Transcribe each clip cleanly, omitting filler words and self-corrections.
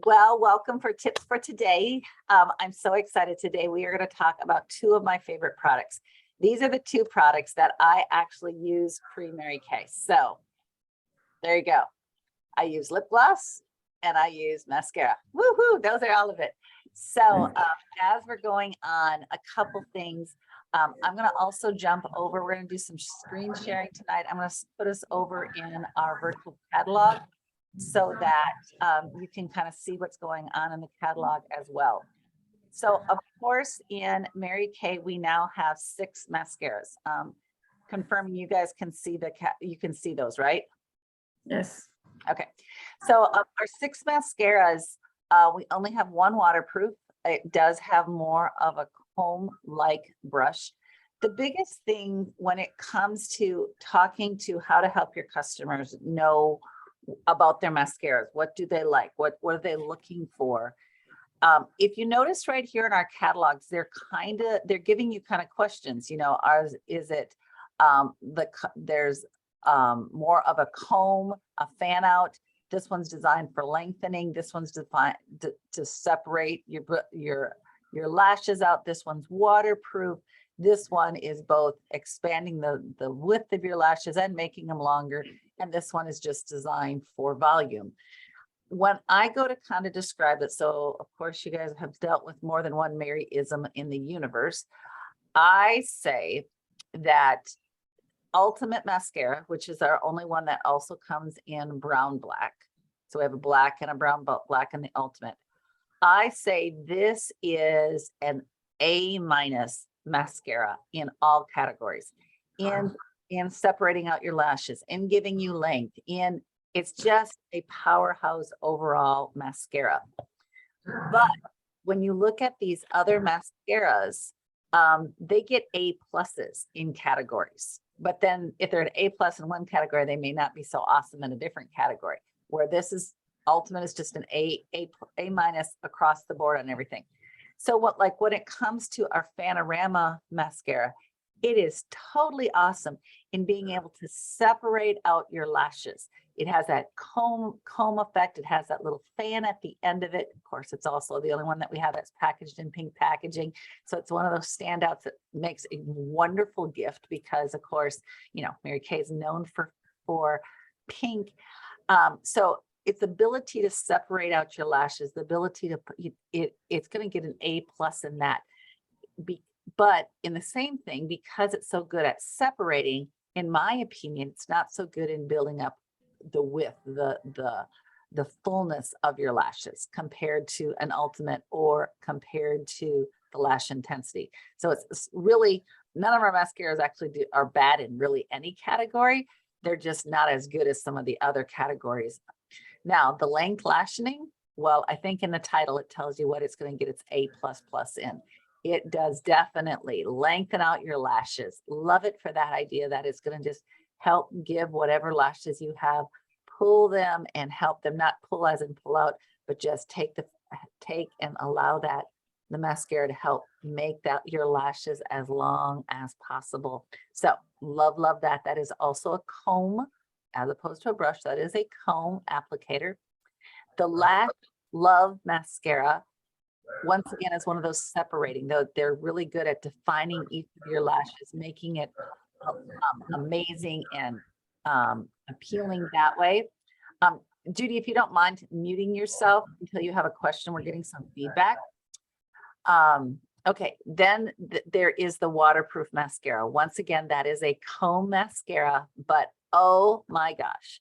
Well, welcome for tips for today. I'm so excited today. We are going to talk about two of my favorite products. These are the two products that I actually use pre-Mary Kay. So there you go. I use lip gloss and I use mascara. Woohoo! Those are all of it. So as we're going on, a couple things. I'm going to also jump over. We're going to do some screen sharing tonight. I'm going to put us over in our virtual catalog so that you can kind of see what's going on in the catalog as well. So of course, in Mary Kay, we now have 6 mascaras. Confirming you guys can see you can see those, right? Yes. Okay. So our 6 mascaras, we only have one waterproof. It does have more of a comb-like brush. The biggest thing when it comes to talking to how to help your customers know about their mascaras, what do they like? What are they looking for? If you notice right here in our catalogs, they're giving you kind of questions, you know, is it there's more of a comb, a fan out. This one's designed for lengthening. This one's designed to separate your lashes out. This one's waterproof. This one is both expanding the width of your lashes and making them longer. And this one is just designed for volume. When I go to kind of describe it, so of course you guys have dealt with more than one Mary-ism in the universe. I say that Ultimate Mascara, which is our only one that also comes in brown black. So we have a black and a brown black in the Ultimate. I say this is an A- mascara in all categories, in separating out your lashes, in giving you length, it's just a powerhouse overall mascara. But when you look at these other mascaras, they get A+ in categories. But then if they're an A+ in one category, they may not be so awesome in a different category, where this is Ultimate is just an A- across the board on everything. So when it comes to our Fanorama mascara, it is totally awesome in being able to separate out your lashes. It has that comb effect. It has that little fan at the end of it. Of course, it's also the only one that we have that's packaged in pink packaging. So it's one of those standouts that makes a wonderful gift because, of course, you know, Mary Kay is known for pink. So its ability to separate out your lashes, the ability to it's going to get an A+ in that. But in the same thing, because it's so good at separating, in my opinion, it's not so good in building up the width, the fullness of your lashes compared to an Ultimate or compared to the lash intensity. So it's really, none of our mascaras actually are bad in really any category. They're just not as good as some of the other categories. Now, the length lashioning, well, I think in the title, it tells you what it's going to get its A++ in. It does definitely lengthen out your lashes. Love it for that idea that it's going to just help give whatever lashes you have, pull them and help them, not pull as in pull out, but just take and allow the mascara to help make that your lashes as long as possible. So love that. That is also a comb as opposed to a brush. That is a comb applicator. The Lash Love mascara, once again, is one of those separating, though they're really good at defining each of your lashes, making it amazing and appealing that way. Judy, if you don't mind muting yourself until you have a question, we're getting some feedback. Okay, then there is the waterproof mascara. Once again, that is a comb mascara, but oh my gosh,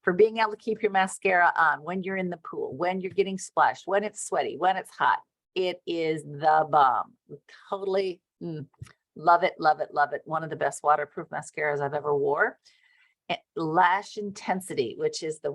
for being able to keep your mascara on when you're in the pool, when you're getting splashed, when it's sweaty, when it's hot, it is the bomb. Totally love it. One of the best waterproof mascaras I've ever wore. And Lash Intensity, which is that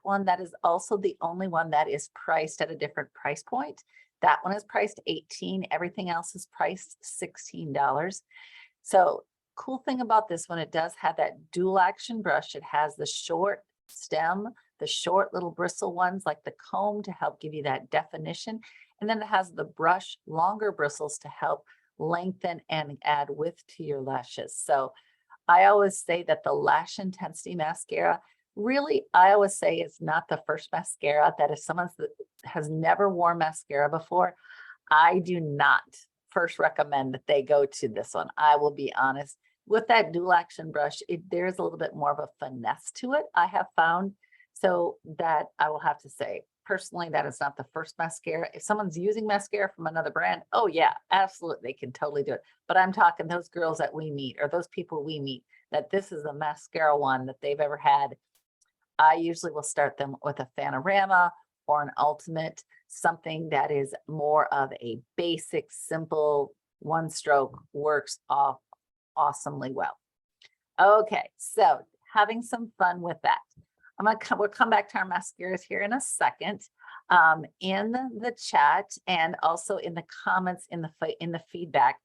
one that is also the only one that is priced at a different price point. That one is priced $18. Everything else is priced $16. So cool thing about this one, it does have that dual action brush. It has the short stem, the short little bristle ones like the comb to help give you that definition. And then it has the brush, longer bristles to help lengthen and add width to your lashes. So I always say that the Lash Intensity mascara Really, I always say it's not the first mascara. That if someone that has never worn mascara before, I do not first recommend that they go to this one. I will be honest. With that dual action brush, there's a little bit more of a finesse to it, I have found. So that I will have to say, personally, that is not the first mascara. If someone's using mascara from another brand, oh yeah, absolutely, they can totally do it. But I'm talking those girls that we meet or those people we meet, that this is a mascara one that they've ever had. I usually will start them with a Panorama or an Ultimate, something that is more of a basic, simple, one stroke, works off awesomely well. Okay, so having some fun with that. We'll come back to our mascaras here in a second. In the chat and also in the comments in the feedback,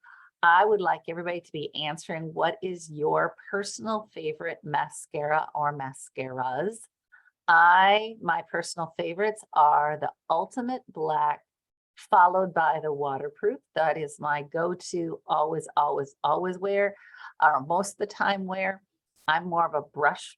I would like everybody to be answering what is your personal favorite mascara or mascaras. My personal favorites are the Ultimate Black, followed by the waterproof. That is my go-to, always, always, always wear, or most of the time wear. I'm more of a brush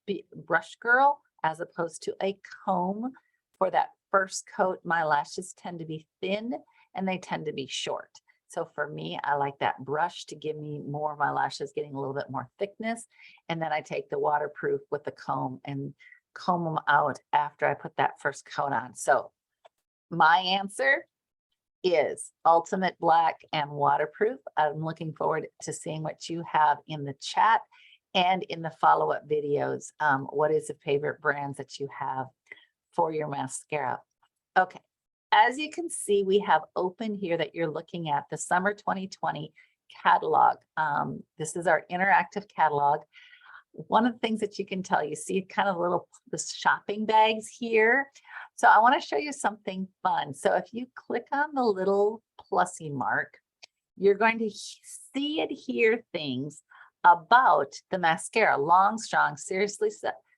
girl as opposed to a comb. For that first coat, my lashes tend to be thin and they tend to be short. So for me, I like that brush to give me more of my lashes getting a little bit more thickness. And then I take the waterproof with the comb and comb them out after I put that first coat on. So my answer is Ultimate Black and waterproof. I'm looking forward to seeing what you have in the chat and in the follow-up videos. What is the favorite brands that you have for your mascara? Okay, as you can see, we have open here that you're looking at the summer 2020 catalog. This is our interactive catalog. One of the things that you can tell, you see kind of the shopping bags here. So I want to show you something fun. So if you click on the little plussy mark, you're going to see and hear things about the mascara. Long, strong, seriously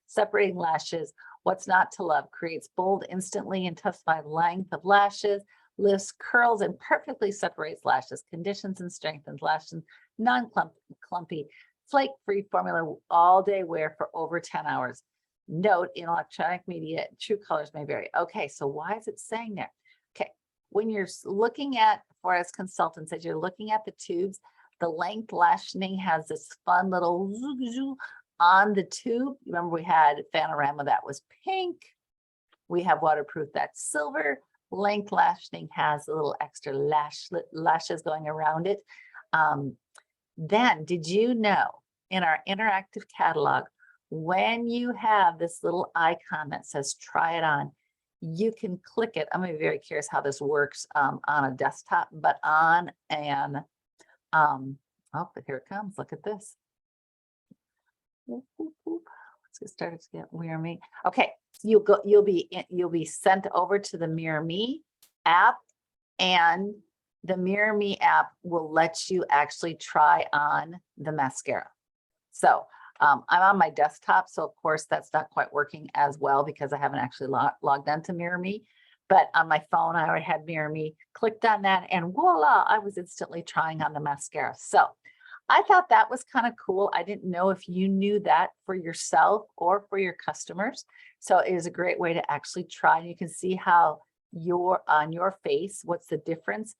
separating lashes. What's not to love? Creates bold, instantly intensified length of lashes, lifts, curls, and perfectly separates lashes. Conditions and strengthens lashes, non-clumpy, flake-free formula, all-day wear for over 10 hours. Note, in electronic media, true colors may vary. Okay, so why is it saying there? Okay, when you're looking at, for as consultants, as you're looking at the tubes, the length lashing has this fun little zoo on the tube. Remember, we had Panorama that was pink. We have waterproof that's silver. Length lashing has a little extra lashes going around it. Then, did you know in our interactive catalog, when you have this little icon that says try it on, you can click it. I'm going to be very curious how this works on a desktop, but on an, oh, but here it comes. Look at this. Let's get started to get Mirror Me. Okay, you'll be sent over to the Mirror Me app, and the Mirror Me app will let you actually try on the mascara. So I'm on my desktop, so of course that's not quite working as well because I haven't actually logged into Mirror Me. But on my phone, I already had Mirror Me, clicked on that, and voila, I was instantly trying on the mascara. So I thought that was kind of cool. I didn't know if you knew that for yourself or for your customers. So it is a great way to actually try. You can see how on your face, what's the difference.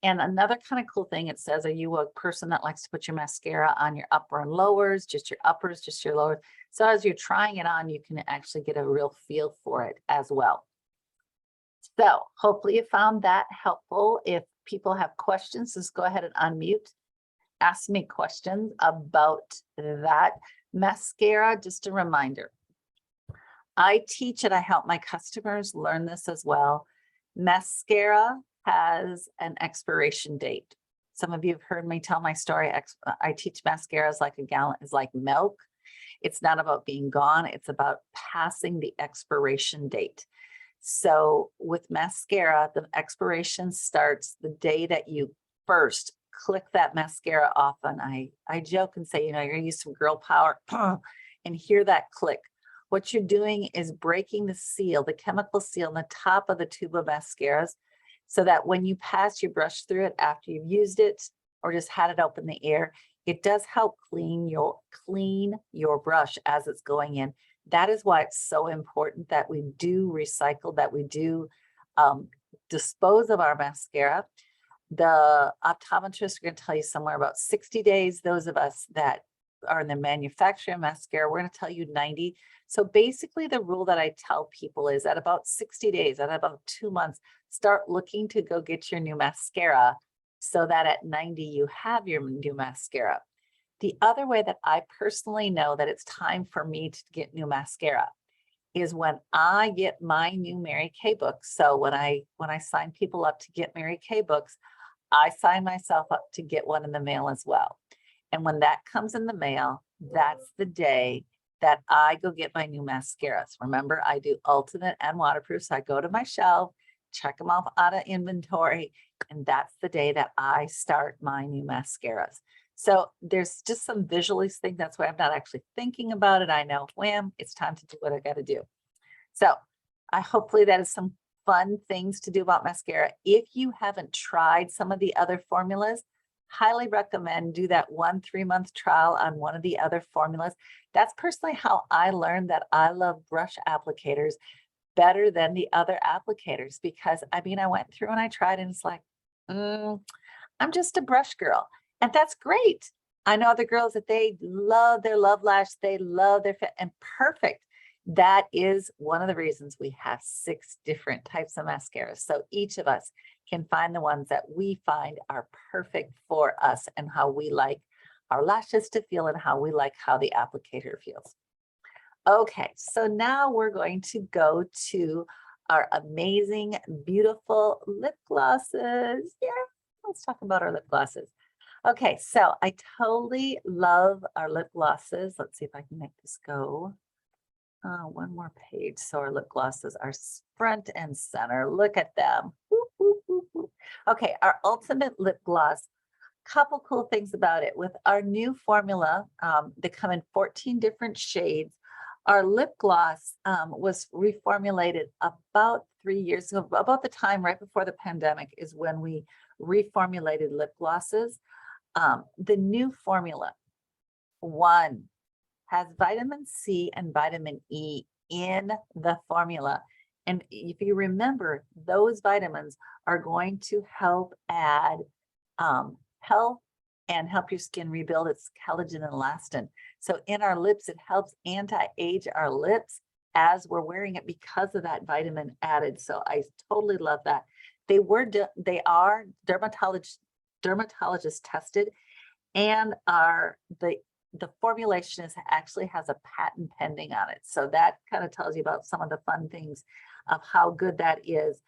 And another kind of cool thing, it says, are you a person that likes to put your mascara on your upper and lowers, just your uppers, just your lowers? So as you're trying it on, you can actually get a real feel for it as well. So hopefully you found that helpful. If people have questions, just go ahead and unmute. Ask me questions about that. Mascara, just a reminder. I teach and I help my customers learn this as well. Mascara has an expiration date. Some of you have heard me tell my story. I teach mascaras like a gallon is like milk. It's not about being gone. It's about passing the expiration date. So with mascara, the expiration starts the day that you first click that mascara off. And I joke and say, you know, you're gonna use some girl power and hear that click. What you're doing is breaking the seal, the chemical seal on the top of the tube of mascaras, so that when you pass your brush through it after you've used it or just had it up in the air, it does help clean your brush as it's going in. That is why it's so important that we do recycle, that we do dispose of our mascara. The optometrists are going to tell you somewhere about 60 days. Those of us that are in the manufacturing mascara, we're going to tell you 90. So basically the rule that I tell people is at about 60 days, at about 2 months, start looking to go get your new mascara so that at 90 you have your new mascara. The other way that I personally know that it's time for me to get new mascara is when I get my new Mary Kay books. So when I sign people up to get Mary Kay books, I sign myself up to get one in the mail as well. And when that comes in the mail, that's the day that I go get my new mascaras. Remember, I do ultimate and waterproof. So I go to my shelf, check them off out of inventory, and that's the day that I start my new mascaras. So there's just some visualist thing. That's why I'm not actually thinking about it. I know, wham, it's time to do what I got to do. So hopefully that is some fun things to do about mascara. If you haven't tried some of the other formulas, highly recommend do that 1 3-month trial on one of the other formulas. That's personally how I learned that I love brush applicators better than the other applicators, because I mean, I went through and I tried and it's like, I'm just a brush girl. And that's great. I know other girls that they love their Love Lash, they love their fit, and perfect. That is one of the reasons we have 6 different types of mascaras. So each of us can find the ones that we find are perfect for us and how we like our lashes to feel and how we like how the applicator feels. Okay, so now we're going to go to our amazing, beautiful lip glosses. Yeah, let's talk about our lip glosses. Okay, so I totally love our lip glosses. Let's see if I can make this go. One more page. So our lip glosses are front and center. Look at them. Whoop, whoop, whoop, whoop. Okay, our ultimate lip gloss. Couple cool things about it. With our new formula, they come in 14 different shades. Our lip gloss was reformulated about 3 years ago, about the time right before the pandemic is when we reformulated lip glosses. The new formula, 1, has vitamin C and vitamin E in the formula. And if you remember, those vitamins are going to help add health and help your skin rebuild its collagen and elastin. So in our lips, it helps anti-age our lips as we're wearing it because of that vitamin added. So I totally love that. They are dermatologist tested, and the formulation actually has a patent pending on it. So that kind of tells you about some of the fun things of how good that is.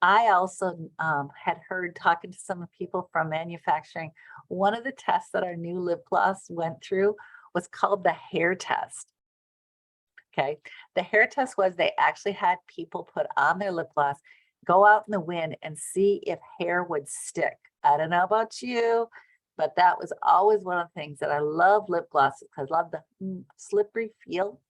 I also had heard, talking to some people from manufacturing, one of the tests that our new lip gloss went through was called the hair test. Okay, the hair test was they actually had people put on their lip gloss, go out in the wind and see if hair would stick. I don't know about you, but that was always one of the things that I love lip glosses, because I love the slippery feel,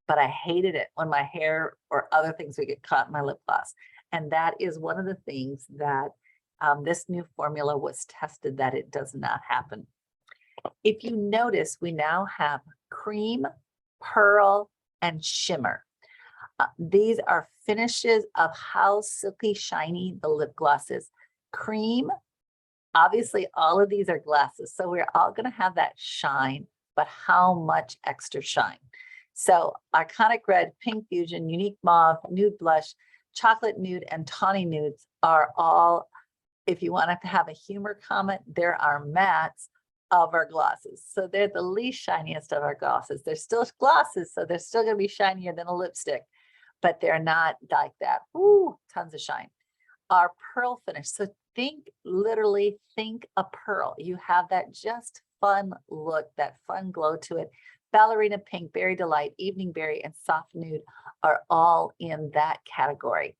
but I hated it when my hair or other things would get caught in my lip gloss. And that is one of the things that this new formula was tested that it does not happen. If you notice, we now have cream, pearl, and shimmer. These are finishes of how silky shiny the lip gloss is. Cream, obviously all of these are glasses, so we're all going to have that shine, but how much extra shine? So Iconic Red, Pink Fusion, Unique Mauve, Nude Blush, Chocolate Nude, and Tawny Nudes are all, if you want to have a humor comment, there are mattes of our glosses. So they're the least shiniest of our glosses. They're still glosses, so they're still going to be shinier than a lipstick, but they're not like that. Ooh, tons of shine. Our pearl finish. So literally think a pearl. You have that just fun look, that fun glow to it. Ballerina Pink, Berry Delight, Evening Berry, and Soft Nude are all in that category.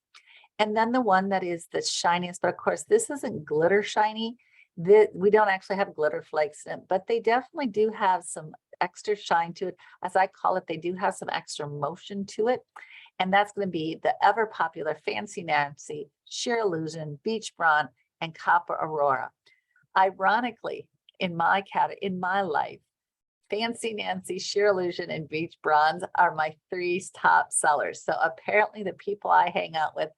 And then the one that is the shiniest, but of course, this isn't glitter shiny. We don't actually have glitter flakes in it, but they definitely do have some extra shine to it. As I call it, they do have some extra motion to it. And that's going to be the ever popular Fancy Nancy, Sheer Illusion, Beach Brawn, and Copper Aurora. Ironically, in my life, Fancy Nancy, Sheer Illusion, and Beach Bronze are my 3 top sellers. So apparently the people I hang out with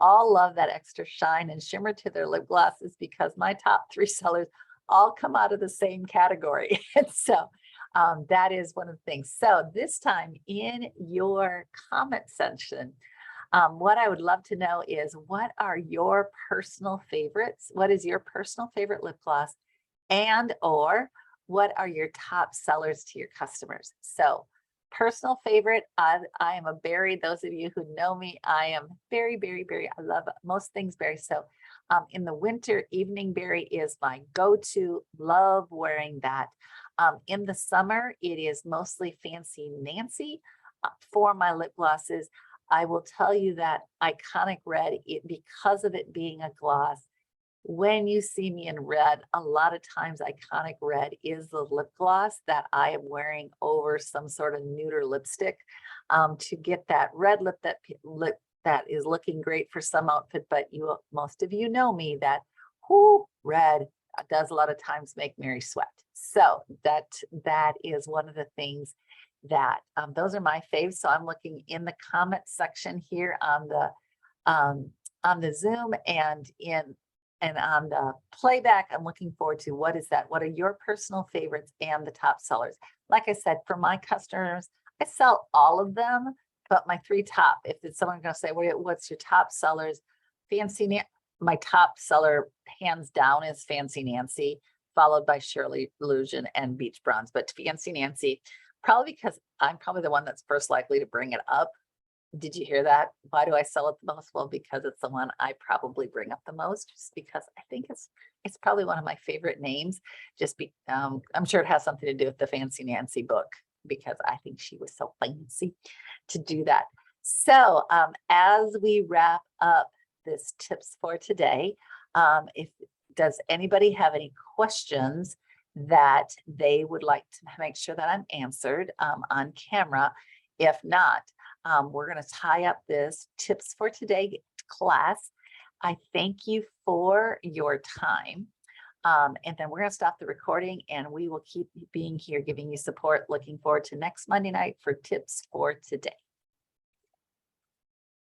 all love that extra shine and shimmer to their lip glosses because my top 3 sellers all come out of the same category. And so that is one of the things. So this time in your comment section, what I would love to know is, what are your personal favorites? What is your personal favorite lip gloss? And or what are your top sellers to your customers? So personal favorite, I am a berry. Those of you who know me, I am berry. I love most things berry. So in the winter, evening berry is my go-to. Love wearing that. In the summer, it is mostly Fancy Nancy. For my lip glosses, I will tell you that Iconic Red, because of it being a gloss, when you see me in red, a lot of times Iconic Red is the lip gloss that I am wearing over some sort of neuter lipstick to get that red lip that is looking great for some outfit. But most of you know me that red does a lot of times make Mary sweat. So that is one of the things that those are my faves. So I'm looking in the comment section here on the Zoom and on the playback. I'm looking forward to what is that? What are your personal favorites and the top sellers? Like I said, for my customers, I sell all of them, but my 3 top. If it's someone going to say, what's your top sellers? My top seller hands down is Fancy Nancy, followed by Shirley Illusion and Beach Bronze. But Fancy Nancy, probably because I'm probably the one that's first likely to bring it up. Did you hear that? Why do I sell it the most? Well, because it's the one I probably bring up the most, just because I think it's probably one of my favorite names. I'm sure it has something to do with the Fancy Nancy book, because I think she was so fancy to do that. So as we wrap up this tips for today, does anybody have any questions that they would like to make sure that I'm answered on camera? If not, we're going to tie up this tips for today class. I thank you for your time. And then we're going to stop the recording and we will keep being here, giving you support. Looking forward to next Monday night for tips for today.